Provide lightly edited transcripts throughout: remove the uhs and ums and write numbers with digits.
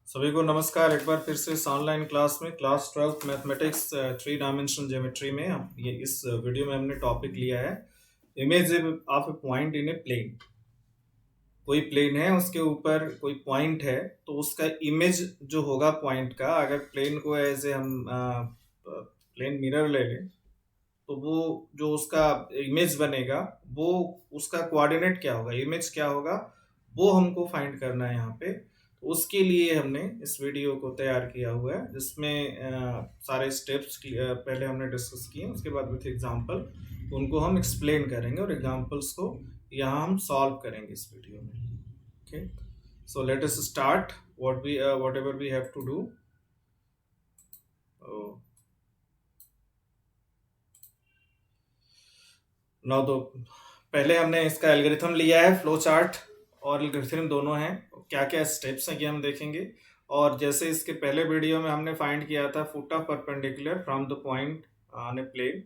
सभी को नमस्कार। एक बार फिर से इस ऑनलाइन क्लास में क्लास 12 मैथमेटिक्स 3 डायमेंशनल ज्योमेट्री में ये इस वीडियो में हमने टॉपिक लिया है image of a point in a plane. कोई प्लेन है, उसके ऊपर कोई पॉइंट है, तो उसका इमेज जो होगा पॉइंट का, अगर प्लेन को एज ए हम प्लेन मिरर ले लें तो वो जो उसका इमेज बनेगा वो उसका कोऑर्डिनेट क्या होगा, इमेज क्या होगा, वो हमको फाइंड करना है यहाँ पे। तो उसके लिए हमने इस वीडियो को तैयार किया हुआ है जिसमें सारे स्टेप्स पहले हमने डिस्कस किए, उसके बाद विथ एग्जांपल उनको हम एक्सप्लेन करेंगे और एग्जांपल्स को यहाँ हम सॉल्व करेंगे इस वीडियो में। Okay, so let us start whatever we have to do. Now तो पहले हमने इसका एल्गोरिथम लिया है, फ्लो चार्ट और एल्गोरिथम दोनों हैं। क्या क्या स्टेप्स हैं ये हम देखेंगे। और जैसे इसके पहले वीडियो में हमने फाइंड किया था foot of perpendicular from the point on a plane,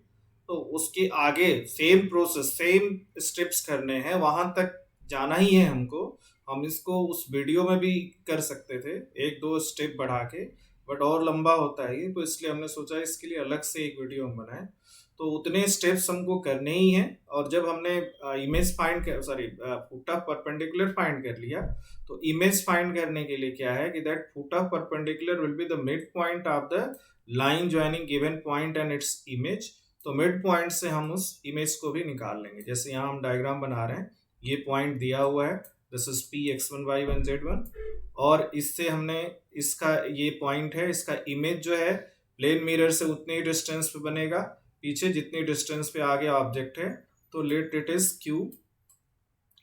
तो उसके आगे सेम प्रोसेस, सेम स्टेप्स करने हैं, वहां तक जाना ही है हमको। हम इसको उस वीडियो में भी कर सकते थे एक दो स्टेप बढ़ा के, बट और लंबा होता है ये, तो इसलिए हमने सोचा इसके लिए अलग से एक वीडियो हम बनाएं। तो उतने स्टेप्स हमको करने ही हैं। और जब हमने इमेज फाइंड कर sorry foot of perpendicular find कर लिया, तो इमेज फाइंड करने के लिए क्या है कि that foot of perpendicular will be the mid point of the line joining given point and its image. तो मिड पॉइंट से हम उस इमेज को भी निकाल लेंगे। जैसे यहाँ हम डायग्राम बना रहे हैं, ये पॉइंट दिया हुआ है, this is P x1 y1 z1, और इससे हमने इसका ये पॉइंट है, इसका इमेज जो है प्लेन मिरर से उतने ही डिस्टेंस पे बनेगा, पीछे जितनी डिस्टेंस पे आगे ऑब्जेक्ट है, तो लेट इट इज क्यू।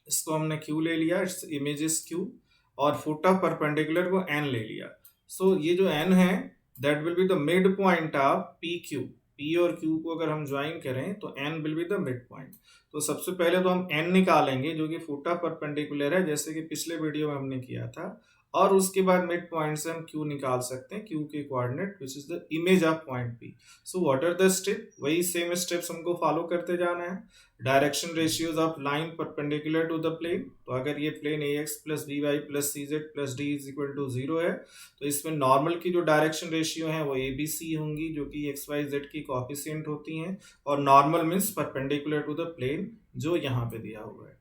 इसको हमने क्यू ले लिया, इट्स इमेज इज क्यू, और फुट ऑफ परपेंडिकुलर को एन ले लिया। सो ये जो एन है that will be the mid point of P Q. P और क्यू को अगर हम ज्वाइन करें तो N will be the mid point. तो सबसे पहले तो हम एन निकालेंगे जो कि फुट ऑफ परपेंडिकुलर है, जैसे कि पिछले वीडियो में हमने किया था, और उसके बाद मिड पॉइंट से हम क्यू निकाल सकते हैं, क्यू के coordinate which is the image of point P. So what are the step, वही सेम स्टेप्स हमको फॉलो करते जाना है। Direction ratios of line perpendicular to the plane, तो अगर ये plane a x plus b y plus c z plus d is equal to 0 है, तो इसमें नॉर्मल की जो डायरेक्शन रेशियो है वो ए बी सी होंगी, जो कि एक्स वाई जेड की कोफिशिएंट होती हैं, और normal means perpendicular to the plane जो यहाँ पे दिया हुआ है।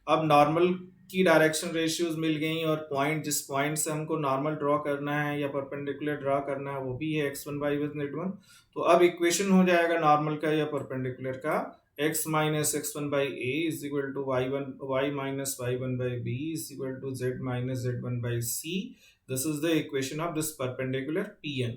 अब नॉर्मल की डायरेक्शन रेशियोज मिल गई, और पॉइंट, जिस पॉइंट से हमको नॉर्मल ड्रॉ करना है या परपेंडिकुलर ड्रॉ करना है, वो भी है x1 y1 z1। तो अब इक्वेशन हो जाएगा नॉर्मल का या परपेंडिकुलर का, x minus x1 by a is equal to y minus y1 by b is equal to z minus z1 by c. This is the equation of this perpendicular pn।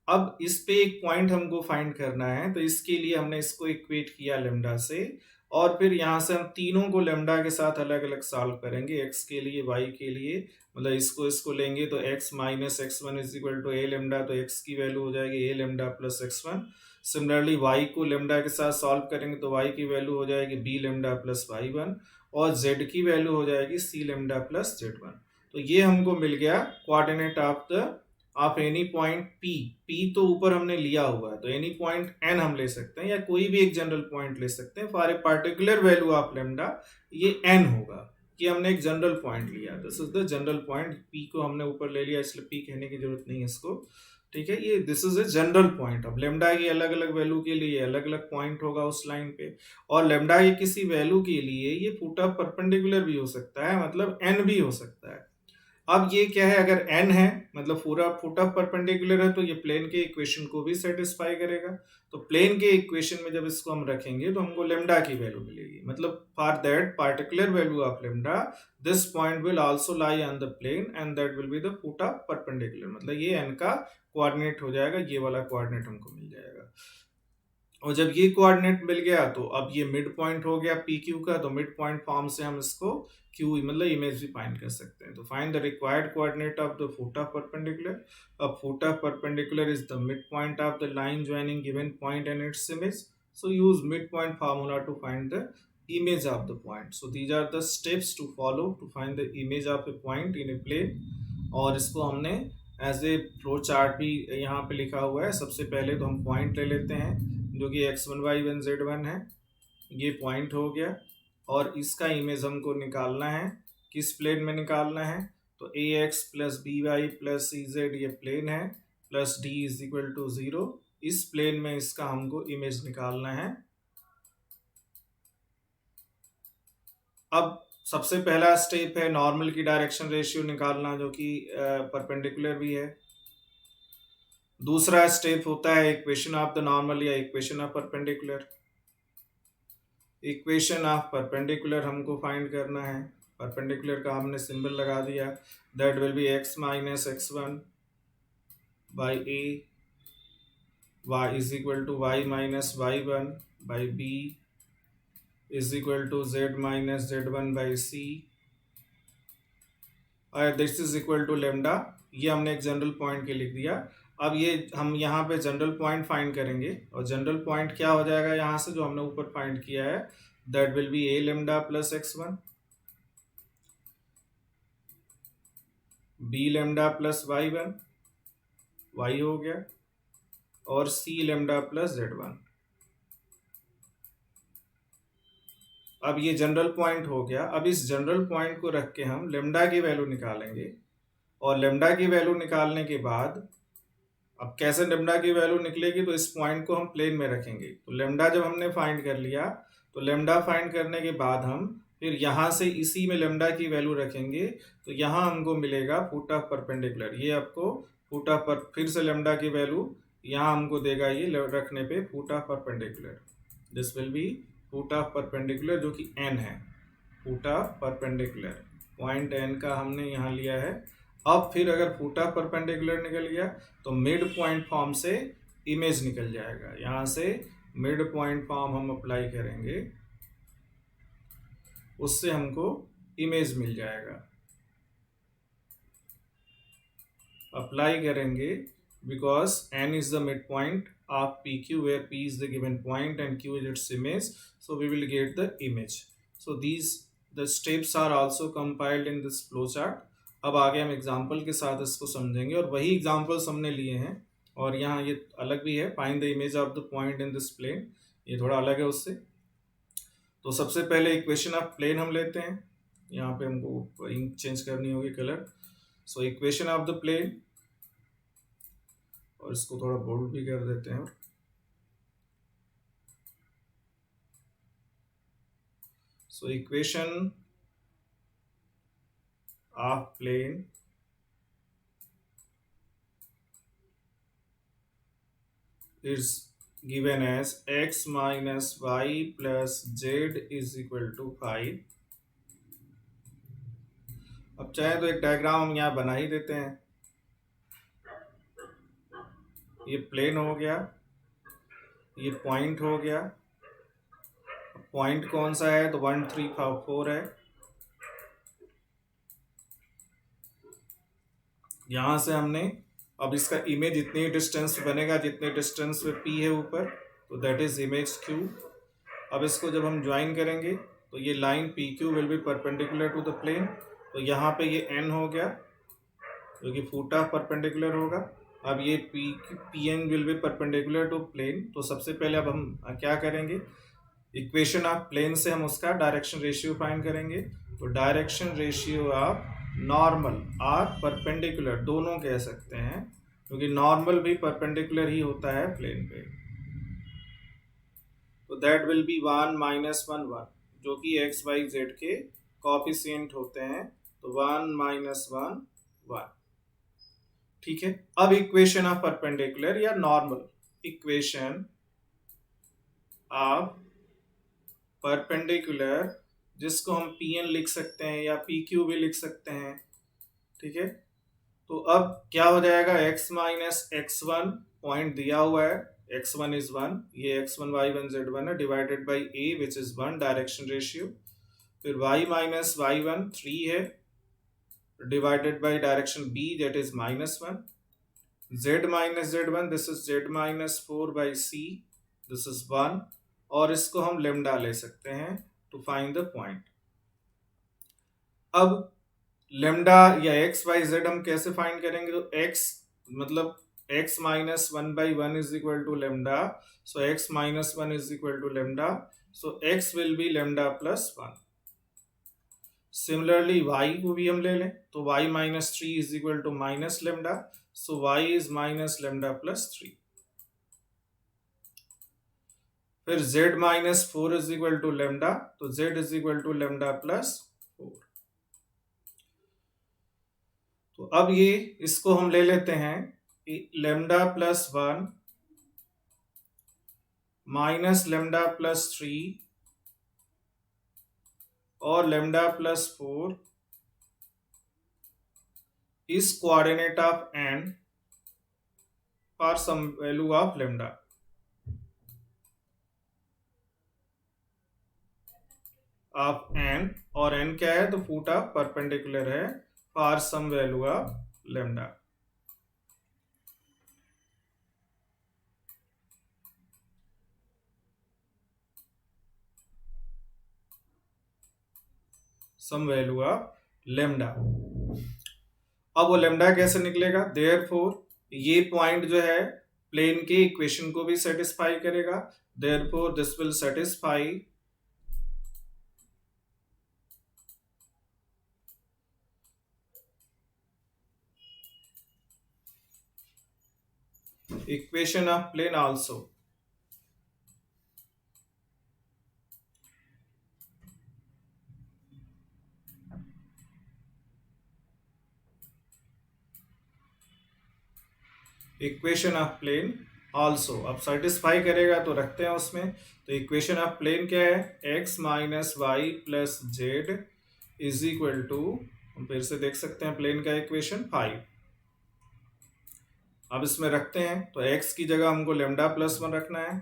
अब इस पे एक point हमको find करना है, तो इसके लिए हमने इसको इक्वेट किया लेमडा से, और फिर यहाँ से हम तीनों को लेमडा के साथ अलग अलग सॉल्व करेंगे। x के लिए, y के लिए, मतलब इसको लेंगे तो x minus x1 is equal to a lambda, तो x की वैल्यू हो जाएगी a lambda plus x1। Similarly y को लेमडा के साथ सॉल्व करेंगे तो y की वैल्यू हो जाएगी b लेमडा प्लस y1, और z की वैल्यू हो जाएगी c लेमडा प्लस z1। तो ये हमको मिल गया coordinate of any point p तो ऊपर हमने लिया हुआ है, तो एनी पॉइंट n हम ले सकते हैं, या कोई भी एक जनरल पॉइंट ले सकते हैं for a particular value of lambda, ये n होगा कि हमने एक जनरल पॉइंट लिया। This is the general point, p को हमने ऊपर ले लिया, इसलिए p कहने की जरूरत नहीं है इसको, ठीक है। ये this is a general point. अब लेमडा की अलग अलग वैल्यू के लिए अलग अलग पॉइंट होगा उस लाइन पे, और लेमडा की किसी वैल्यू के लिए ये फुट ऑफ परपेंडिकुलर भी हो सकता है, मतलब n भी हो सकता है। अब ये क्या है, अगर n है मतलब पूरा फुट ऑफ परपेंडिकुलर है, तो ये प्लेन के इक्वेशन को भी सेटिस्फाई करेगा। तो प्लेन के इक्वेशन में जब इसको हम रखेंगे तो हमको लेमडा की वैल्यू मिलेगी, मतलब for that particular value of lambda this point will also lie on the plane and that will be the foot of perpendicular, मतलब ये n का कोऑर्डिनेट हो जाएगा, ये वाला कोऑर्डिनेट हमको मिल जाएगा। और जब ये कोऑर्डिनेट मिल गया तो अब ये मिड पॉइंट हो गया पी क्यू का, तो मिड पॉइंट फॉर्म से हम इसको क्यू मतलब इमेज भी फाइंड कर सकते हैं। तो find the required coordinate of the foot of perpendicular. अब foot of perpendicular is the mid point of the line joining given point and its image. So use mid point formula to find the image of the point. So these are the steps to follow to find the image of a point in a plane। और इसको हमने as a flow chart भी यहाँ पे लिखा हुआ है। सबसे पहले तो हम पॉइंट ले लेते हैं जो कि x1 y1 z1 है, ये पॉइंट हो गया, और इसका इमेज हमको निकालना है, किस प्लेन में निकालना है, तो a x plus b y plus c z ये प्लेन है, plus d is equal to 0। इस प्लेन में इसका हमको इमेज निकालना है। अब सबसे पहला स्टेप है नॉर्मल की डायरेक्शन रेशियो निकालना, जो कि परपेंडिकुलर भी है। दूसरा स्टेप होता है इक्वेशन ऑफ द नॉर्मल या equation of perpendicular. Equation of perpendicular हमको फाइंड करना है। परपेंडिकुलर का हमने सिंबल लगा दिया, that will be x minus x1 by a, y is equal to y minus y1 by b is equal to z minus z1 by c, और this is equal to lambda. ये हमने एक general point के लिख दिया। अब ये हम यहाँ पे जनरल पॉइंट फाइंड करेंगे, और जनरल पॉइंट क्या हो जाएगा यहाँ से जो हमने ऊपर फाइंड किया है, that will B a lambda plus x1, b lambda plus y1, y हो गया, और c लेमडा प्लस z1। अब ये जनरल पॉइंट हो गया। अब इस जनरल पॉइंट को रख के हम लेमडा की वैल्यू निकालेंगे, और लेमडा की वैल्यू निकालने के बाद अब कैसे लेमडा की वैल्यू निकलेगी, तो इस पॉइंट को हम प्लेन में रखेंगे। तो लेमडा जब हमने फाइंड कर लिया, तो लेमडा फाइंड करने के बाद हम फिर यहाँ से इसी में लेमडा की वैल्यू रखेंगे, तो यहाँ हमको मिलेगा फुट ऑफ परपेंडिकुलर। ये आपको फुट ऑफ पर फिर से लेमडा की वैल्यू यहाँ हमको देगा ये रखने पे foot of perpendicular. This will be foot of perpendicular, जो कि n है। Foot of perpendicular point n का हमने यहाँ लिया है। अब फिर अगर फुट ऑफ परपेंडिकुलर निकल गया तो मिड पॉइंट फॉर्म से इमेज निकल जाएगा। यहाँ से मिड पॉइंट फॉर्म हम अप्लाई करेंगे, उससे हमको इमेज मिल जाएगा। अप्लाई करेंगे because n is the midpoint of PQ where P is the given point and Q is its image, so we will get the image. So the steps are also compiled in this flowchart. अब आगे हम example के साथ इसको समझेंगे, और वही examples हमने लिए हैं, और यहाँ ये अलग भी है, find the image of the point in this plane, ये थोड़ा अलग है उससे। तो सबसे पहले इक्वेशन ऑफ प्लेन हम लेते हैं। यहाँ पे हमको इंक चेंज करनी होगी, colour. So equation of the plane, और इसको थोड़ा बोल्ड भी कर देते हैं। So equation of plane is given as x minus y plus z is equal to 5। अब चाहे तो एक डायग्राम हम यहाँ बना ही देते हैं। ये प्लेन हो गया, ये पॉइंट हो गया। पॉइंट कौन सा है, तो 1 3 4 है। यहाँ से हमने अब इसका इमेज इतनी डिस्टेंस पे बनेगा जितने डिस्टेंस पे P है ऊपर, तो दैट इज इमेज Q। अब इसको जब हम ज्वाइन करेंगे तो ये line PQ will be perpendicular to the plane, तो यहाँ पे ये n हो गया जो कि फुट ऑफ परपेंडिकुलर होगा। अब ये PN will be perpendicular to plane. तो सबसे पहले अब हम क्या करेंगे, इक्वेशन ऑफ प्लेन से हम उसका डायरेक्शन रेशियो फाइंड करेंगे। तो डायरेक्शन रेशियो ऑफ नॉर्मल और परपेंडिकुलर दोनों कह सकते हैं, क्योंकि नॉर्मल भी परपेंडिकुलर ही होता है प्लेन पे। तो दैट विल बी 1 माइनस 1 1, जो कि एक्स वाई जेड के कॉफिशिएंट होते हैं। तो 1 माइनस 1 1, ठीक है। अब इक्वेशन ऑफ परपेंडिकुलर या नॉर्मल, इक्वेशन ऑफ परपेंडिकुलर, जिसको हम Pn लिख सकते हैं या PQ भी लिख सकते हैं, ठीक है। तो अब क्या हो जाएगा, x माइनस x1 पॉइंट दिया हुआ है, x1 इज 1, ये x1 y1 z1 है, divided by a which is 1, direction ratio. फिर y माइनस y1 3 है, divided by direction b that is -1। z minus z1, this is z minus 4 by c, this is 1, और इसको हम lambda ले सकते हैं to find the point. अब lambda या एक्स वाई जेड हम कैसे फाइंड करेंगे, तो x मतलब x minus 1 by 1 is equal to lambda, so x minus 1 is equal to lambda, so x will be lambda plus 1। Similarly y को भी हम ले लें तो y minus three is equal to minus lambda, so y is minus lambda plus three. फिर z minus four is equal to lambda, तो z is equal to lambda plus four. तो अब ये इसको हम ले लेते हैं lambda plus one minus lambda plus three और lambda plus four is coordinate of n for some value of lambda of n, और n क्या है तो फुट ऑफ परपेंडिकुलर है for some value of lambda। Some value of lambda. अब वो lambda कैसे निकलेगा, देयरफॉर ये पॉइंट जो है प्लेन के इक्वेशन को भी सेटिस्फाई करेगा, therefore this will satisfy equation of plane also. Equation of plane also, अब सेटिस्फाई करेगा तो रखते हैं उसमें। तो इक्वेशन ऑफ प्लेन क्या है, x minus y plus z is equal to, हम फिर से देख सकते हैं प्लेन का इक्वेशन 5। अब इसमें रखते हैं तो x की जगह हमको लेमडा प्लस वन रखना है,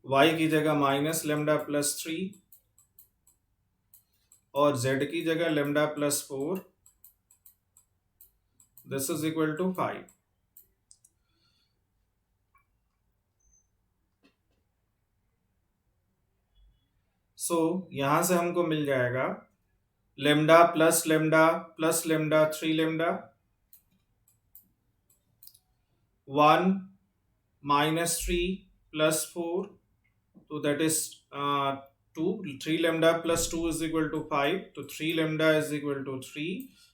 y की जगह माइनस लेमडा प्लस थ्री और z की जगह lambda plus four, this is equal to 5। So यहां से हमको मिल जाएगा lambda plus lambda three lambda, one minus three plus four, तो that is two, three lambda plus two is equal to five, तो three lambda is equal to three,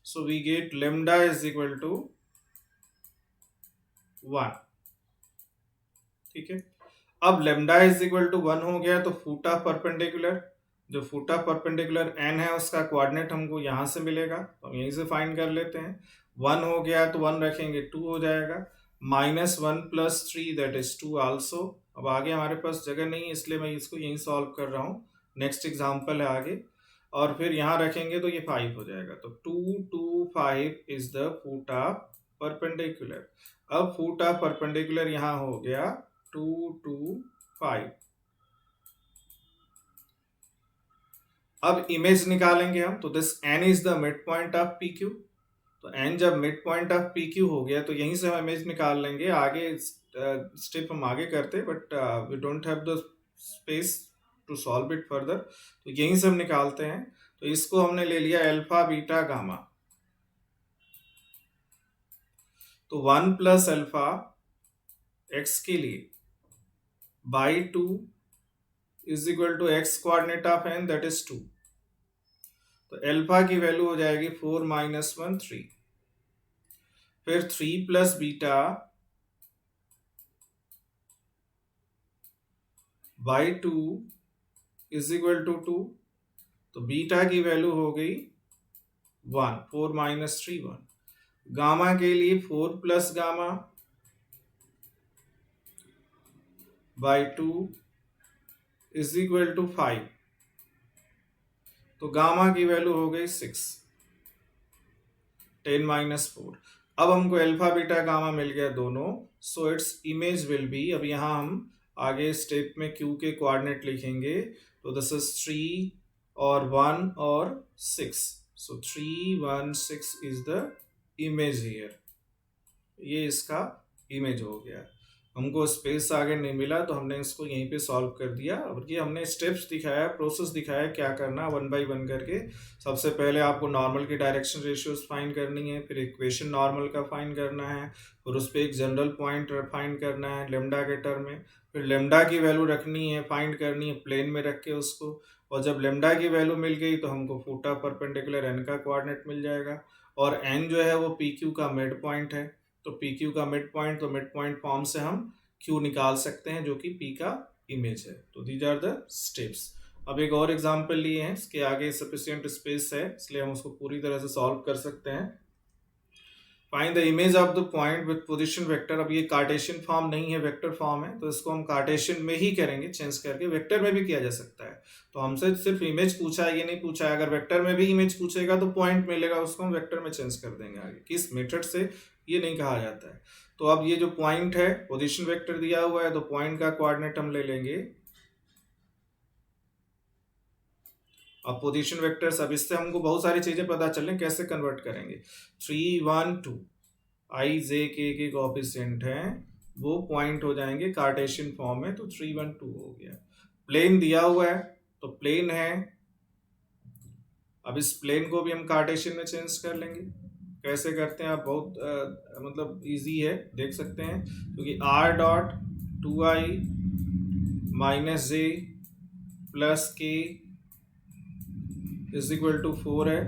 so we get lambda is equal to one. ठीक है, अब lambda is equal to one हो गया तो foot of perpendicular, जो foot of perpendicular N है उसका कोऑर्डिनेट हमको यहां से मिलेगा, तो हम यहीं से फाइंड कर लेते हैं। वन हो गया तो वन रखेंगे, टू हो जाएगा, minus one plus three that is two also. अब आगे हमारे पास जगह नहीं है इसलिए मैं इसको यहीं सॉल्व कर रहा हूँ, नेक्स्ट एग्जाम्पल है आगे। और फिर यहाँ रखेंगे तो ये 5 हो जाएगा, तो 2 2 5 is the foot of perpendicular. अब फुट ऑफ परपेंडिकुलर यहाँ हो गया 2 2 5। अब इमेज निकालेंगे हम, तो this n is the mid point of P Q. तो n जब mid point of P Q हो गया तो यहीं से हम इमेज निकाल लेंगे, आगे स्टेप हम आगे करते but we don't have the space to solve it further, तो यहीं से हम निकालते हैं। तो इसको हमने ले लिया अल्फा बीटा गामा, तो वन प्लस अल्फा एक्स के लिए by two is equal to x coordinate of n that is two, तो अल्फा की वैल्यू हो जाएगी फोर माइनस वन थ्री। फिर three plus beta by two is equal to two, तो beta की value हो गई one, four minus three one. Gamma के लिए four plus gamma by two is equal to five, तो गामा की value हो गई सिक्स, टेन माइनस फोर। अब हमको अल्फा बीटा गामा मिल गया दोनों, so its image will be, अब यहाँ हम आगे स्टेप में क्यू के कोऑर्डिनेट लिखेंगे, तो दिस इज थ्री और वन और six, so three one six is the image here. ये इसका इमेज हो गया। हमको स्पेस आगे नहीं मिला तो हमने इसको यहीं पे सॉल्व कर दिया। और ये हमने स्टेप्स दिखाया, प्रोसेस दिखाया क्या करना, वन बाय वन करके। सबसे पहले आपको नॉर्मल की डायरेक्शन रेशियोज फाइंड करनी है, फिर इक्वेशन नॉर्मल का फाइंड करना है, फिर उस पर एक जनरल पॉइंट फाइंड करना है लेमडा के टर्म में, फिर लेमडा की वैल्यू रखनी है, फाइंड करनी है प्लेन में रख के उसको, और जब लेमडा की वैल्यू मिल गई तो हमको फूटा परपेंडिकुलर एन का कोऑर्डिनेट मिल जाएगा, और एन जो है वो पी क्यू का मिड पॉइंट है, तो पी क्यू का मिड पॉइंट, तो मिड पॉइंट फॉर्म से हम क्यू निकाल सकते हैं जो कि पी का इमेज है। तो दीज आर द स्टेप्स। अब एक और एग्जांपल लिए हैं, इसके आगे सफिशिएंट स्पेस है इसलिए हम उसको पूरी तरह से सॉल्व कर सकते हैं। Find the image of the point with position vector. अब ये कार्टेशियन फॉर्म नहीं है, वेक्टर फॉर्म है, तो इसको हम कार्टेशियन में ही करेंगे चेंज करके, वेक्टर में भी किया जा सकता है। तो हमसे सिर्फ इमेज पूछा है, ये नहीं पूछा है। अगर वेक्टर में भी इमेज पूछेगा तो पॉइंट मिलेगा, उसको हम वेक्टर में चेंज कर देंगे आगे, किस मेथड से ये नहीं कहा जाता है। तो अब ये जो पॉइंट है, पोजीशन वेक्टर दिया हुआ है, तो पॉइंट का कोऑर्डिनेट हम ले लेंगे। अब पोजीशन वेक्टर्स, अब इससे हमको बहुत सारी चीजें पता चलें कैसे कन्वर्ट करेंगे। 3 1 2 आई जे के कोएफिशिएंट हैं, वो पॉइंट हो जाएंगे कार्टेशियन फॉर्म में, तो 3 1 2 हो गया। प्लेन दिया हुआ है तो प्लेन है, अब इस प्लेन को भी हम कार्टेशियन में चेंज कर लेंगे। कैसे करते हैं आप, बहुत मतलब इजी है, देख सकते हैं, क्योंकि आर डॉट 2i माइनस जे प्लस के इज इक्वल टू 4 है।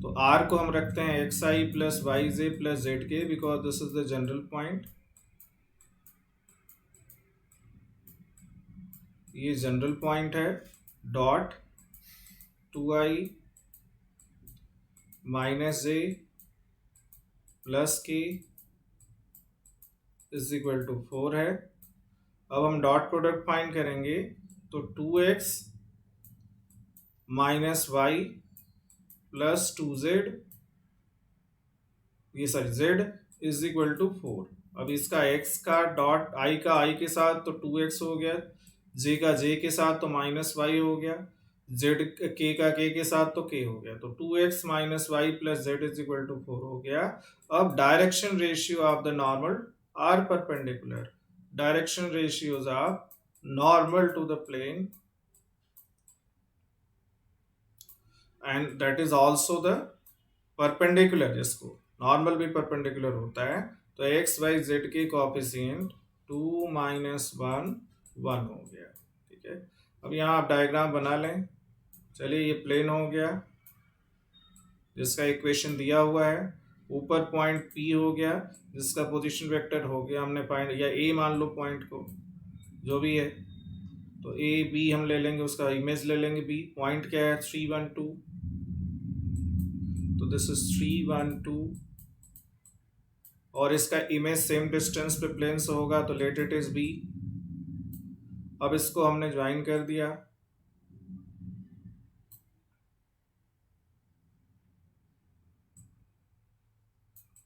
तो r को हम रखते हैं xi प्लस वाई जे प्लस जेड के, because this is the general point, ये जनरल पॉइंट है। डॉट 2i माइनस जे प्लस के इज इक्वल टू 4 है। अब हम डॉट प्रोडक्ट फाइंड करेंगे, तो 2x minus y plus 2z, ये sorry z is equal to 4। अब इसका x का डॉट i का i के साथ तो 2x हो गया, j का j के साथ तो माइनस वाई हो गया, z k का k के साथ तो k हो गया, तो 2x minus y plus z is equal to 4 हो गया। अब direction ratio of the normal are perpendicular, direction ratios of normal to the plane and that is also the perpendicular, जिसको नॉर्मल भी परपेंडिकुलर होता है, तो एक्स वाई जेड के coefficient 2 माइनस 1 1 हो गया। ठीक है, अब यहाँ आप डायग्राम बना लें। चलिए, ये प्लेन हो गया जिसका इक्वेशन दिया हुआ है, ऊपर पॉइंट P हो गया जिसका पोजीशन वेक्टर हो गया हमने फाइंड, या A मान लो पॉइंट को, जो भी है, तो A B हम ले लेंगे, उसका इमेज ले लेंगे B। पॉइंट क्या है 3 1 2, तो दिस इज 3 1 2, और इसका इमेज सेम डिस्टेंस पे प्लेन से होगा, तो लेट इट इज B। अब इसको हमने ज्वाइन कर दिया,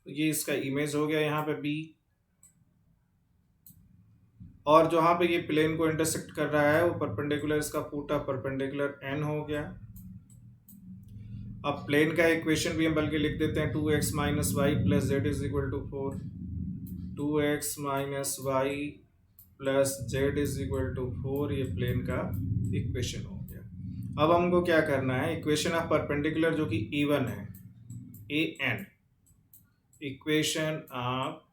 तो ये इसका इमेज हो गया यहाँ पे B, और जहाँ पे ये प्लेन को इंटरसेक्ट कर रहा है वो परपेंडिकुलर, इसका फूटा परपेंडिकुलर n हो गया। अब प्लेन का इक्वेशन भी हम बल्कि लिख देते हैं, 2x minus y plus z is equal to 4, 2x minus y plus z is equal to 4, ये प्लेन का इक्वेशन हो गया। अब हमको क्या करना है, इक्वेशन ऑफ परपेंडिकुलर जो कि A1 है, AN, इक्वेशन ऑफ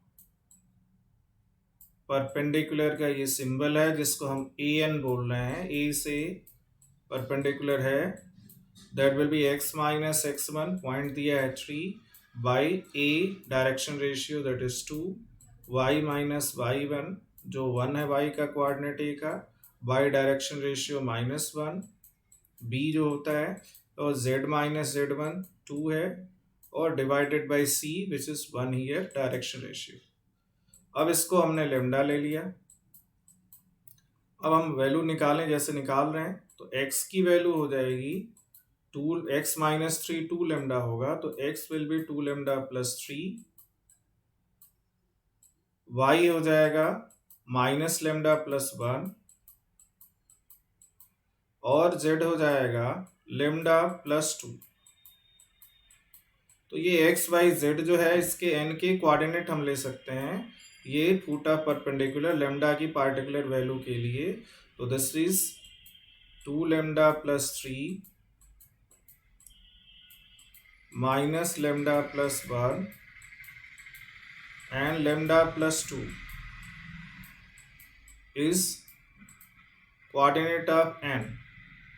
परपेंडिकुलर का ये सिंबल है जिसको हम AN बोल रहे हैं, A से परपेंडिकुलर है, that will be x minus x1, point दिया है 3, by A direction ratio that is 2, y minus y1 जो 1 है y का कोऑर्डिनेट A का, बाई डायरेक्शन रेशियो -1, B जो होता है, और z माइनस z1 2 है, और divided by C which is 1 here direction ratio. अब इसको हमने लेमडा ले लिया। अब हम वैल्यू निकालें, जैसे निकाल रहे हैं, तो x की वैल्यू हो जाएगी 2x माइनस 3 2 लेमडा होगा, तो x will B 2 lambda plus 3, y हो जाएगा माइनस लेमडा प्लस 1, और z हो जाएगा लेमडा प्लस 2। तो ये x y z जो है इसके n के कोऑर्डिनेट हम ले सकते हैं, ये फूटा परपेंडिकुलर लेमडा की पार्टिकुलर वैल्यू के लिए, तो this is 2 lambda plus 3 minus lambda plus 1 and lambda plus 2 is coordinate of n,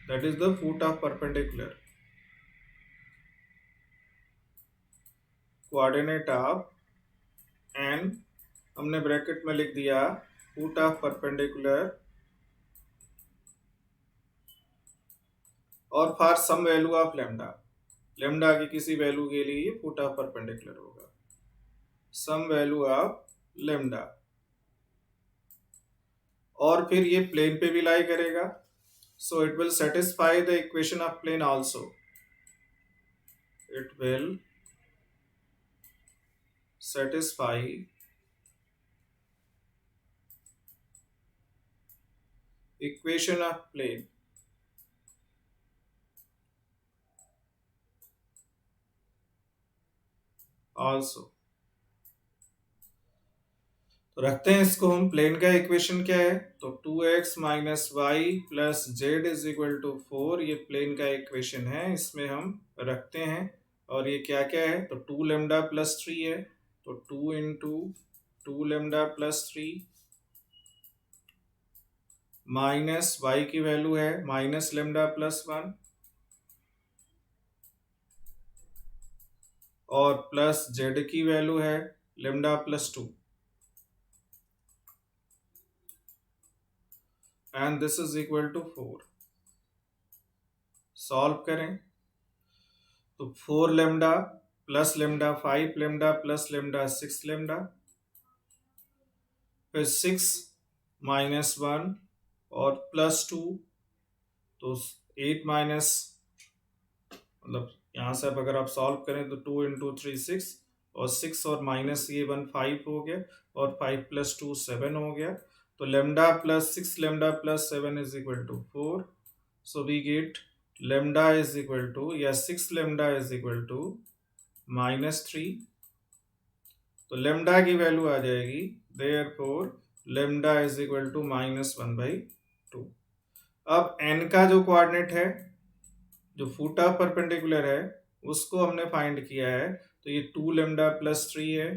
that is the foot of perpendicular, coordinate of n, हमने ब्रैकेट में लिख दिया फुट ऑफ परपेंडिकुलर, और for some value of lambda, lambda की किसी value के लिए ये फुट ऑफ परपेंडिकुलर होगा, सम वैल्यू ऑफ लेमडा, और फिर ये प्लेन पे भी लाई करेगा, so it will satisfy the equation of plane also, it will satisfy equation of plane also। तो रखते हैं इसको हम, प्लेन का इक्वेशन क्या है, तो 2x minus y plus z is equal to 4, ये प्लेन का इक्वेशन है, इसमें हम रखते हैं। और ये क्या क्या है, तो 2 लेमडा प्लस 3 है, तो 2 into 2 lambda plus 3 minus y की वैल्यू है माइनस लेमडा प्लस 1 और प्लस जेड की वैल्यू है lambda plus 2, and this is equal to 4। Solve करें तो 4 lambda plus lambda 5 lambda plus lambda 6 lambda, फिर 6 माइनस 1 और प्लस 2, तो 8 माइनस, मतलब यहाँ से अब अगर आप सॉल्व करें तो 2 इंटू 3 6 और 6 और माइनस ये 1 5 हो गया और 5 प्लस 2 7 हो गया, तो lambda plus 6 lambda plus 7 is equal to 4। So we get lambda is equal to, या 6 लेमडा इज इक्वल टू -3, तो लेमडा की वैल्यू आ जाएगी therefore lambda is equal to -1/2। अब n का जो कोऑर्डिनेट है, जो फुट ऑफ परपेंडिकुलर है, उसको हमने फाइंड किया है, तो ये 2 लेमडा प्लस 3 है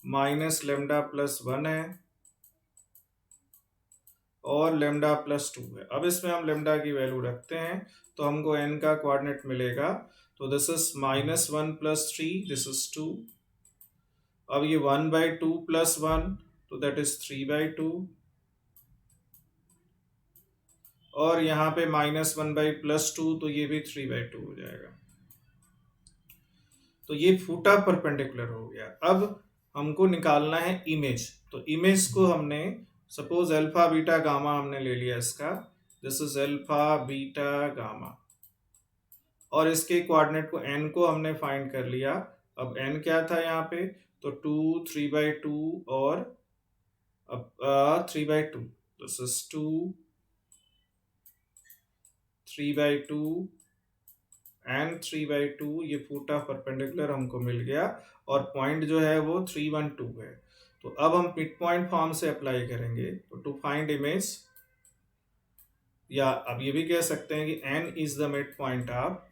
माइनस लेमडा प्लस 1 है और लेमडा प्लस 2 है। अब इसमें हम लेमडा की वैल्यू रखते हैं तो हमको n का कोऑर्डिनेट मिलेगा, तो this is -1 plus 3, this is 2। अब ये 1/2 प्लस 1, तो दैट इज 3/2, और यहाँ पे -1/+2, तो ये भी 3/2 हो जाएगा। तो ये फुट ऑफ परपेंडिकुलर हो गया। अब हमको निकालना है इमेज, तो इमेज को हमने सपोज अल्फा बीटा गामा हमने ले लिया इसका, this is alpha beta gamma, और इसके कोऑर्डिनेट को n को हमने फाइंड कर लिया। अब n क्या था यहाँ पे, तो 2 3/2 और अब 3/2, दिस इज 2 3/2 एंड 3/2, ये फुट ऑफ परपेंडिकुलर हमको मिल गया, और पॉइंट जो है वो 312 है। तो अब हम मिड पॉइंट फॉर्म से अप्लाई करेंगे, तो टू फाइंड इमेज, या अब ये भी कह सकते हैं कि n is the mid point of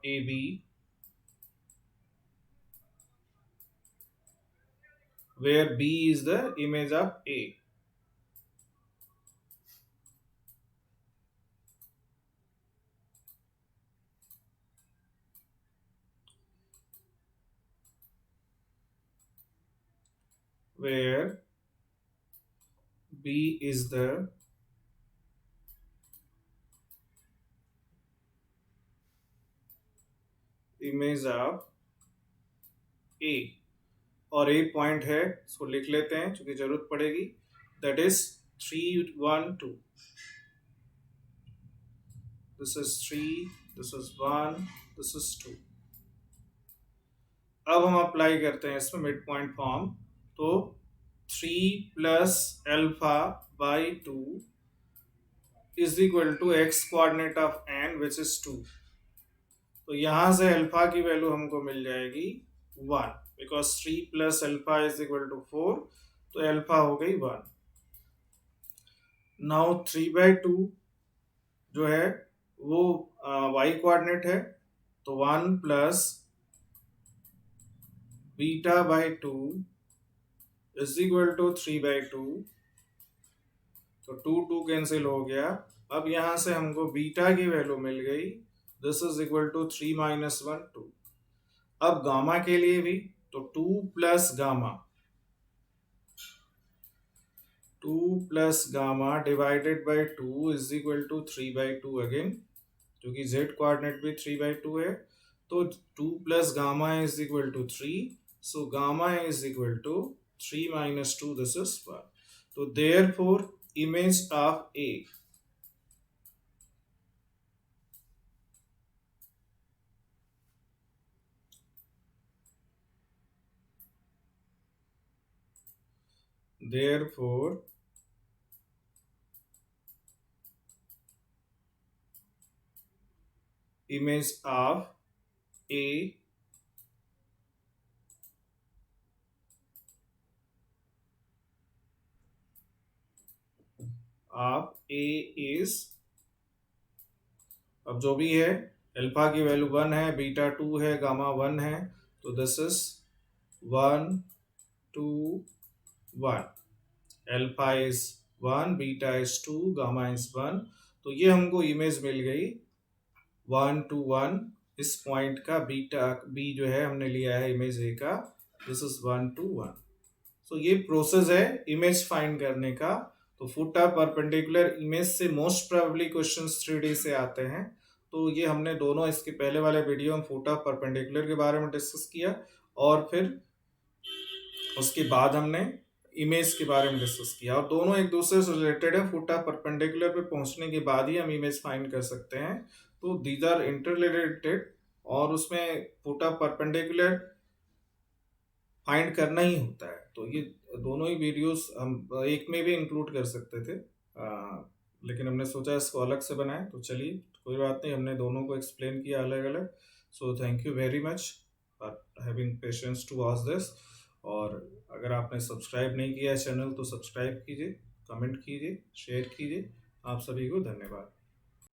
AB, where B is the image of A, where B is the image of A, और A पॉइंट है, इसको लिख लेते हैं क्योंकि जरूरत पड़ेगी, that is 312, this is 3, this is 1, this is 2। अब हम अप्लाई करते हैं इसमें मिड पॉइंट फॉर्म, तो 3 plus alpha by 2 is equal to x coordinate of n which is 2। तो यहां से अल्फा की वैल्यू हमको मिल जाएगी 1, because 3 plus alpha is equal to 4, तो अल्फा हो गई 1। नाउ 3/2 जो है वो y कोऑर्डिनेट है, तो 1 plus beta by 2 is equal to 3/2, तो 2 कैंसिल हो गया। अब यहां से हमको बीटा की वैल्यू मिल गई, this is equal to 3 minus 1 2। अब गामा के लिए भी, तो 2 plus gamma, 2 plus gamma divided by 2 is equal to 3/2 again, क्योंकि z कोऑर्डिनेट भी 3/2 है। तो 2 plus gamma is equal to 3, so gamma is equal to 3 minus 2, this is 1। तो therefore image of A, therefore image of A is, अब जो भी है, alpha की वैल्यू 1 है, बीटा 2 है, गामा 1 है, तो this is 1 2 1, alpha is 1, beta is 2, gamma is 1। तो ये हमको इमेज मिल गई 1 2 1, इस पॉइंट का बीटा बी जो है हमने लिया है इमेज ए का, दिस इज 1 2 1। सो ये प्रोसेस है इमेज फाइंड करने का। तो फुट ऑफ परपेंडिकुलर इमेज से मोस्ट प्रोबेबली क्वेश्चंस 3D से आते हैं। तो ये हमने दोनों इसके पहले वाले वीडियो में फुट ऑफ परपेंडिकुलर के बारे में डिस्कस किया, और फिर उसके बाद हमने इमेज के बारे में डिस्कस किया, और दोनों एक दूसरे से रिलेटेड है। फुट ऑफ परपेंडिकुलर पे पहुंचने के बाद ही हम इमेज फाइंड कर सकते हैं। तो दीज आर इंटर रिलेटेड, और उसमें फुट ऑफ परपेंडिकुलर फाइंड करना ही होता है। तो ये दोनों ही वीडियोस हम एक में भी इंक्लूड कर सकते थे, लेकिन हमने सोचा इसको अलग से बनाए। तो चलिए, कोई बात नहीं, हमने दोनों को एक्सप्लेन किया अलग अलग। So thank you very much for having patience to watch this. और अगर आपने सब्सक्राइब नहीं किया है चैनल, तो सब्सक्राइब कीजिए, कमेंट कीजिए, शेयर कीजिए। आप सभी को धन्यवाद।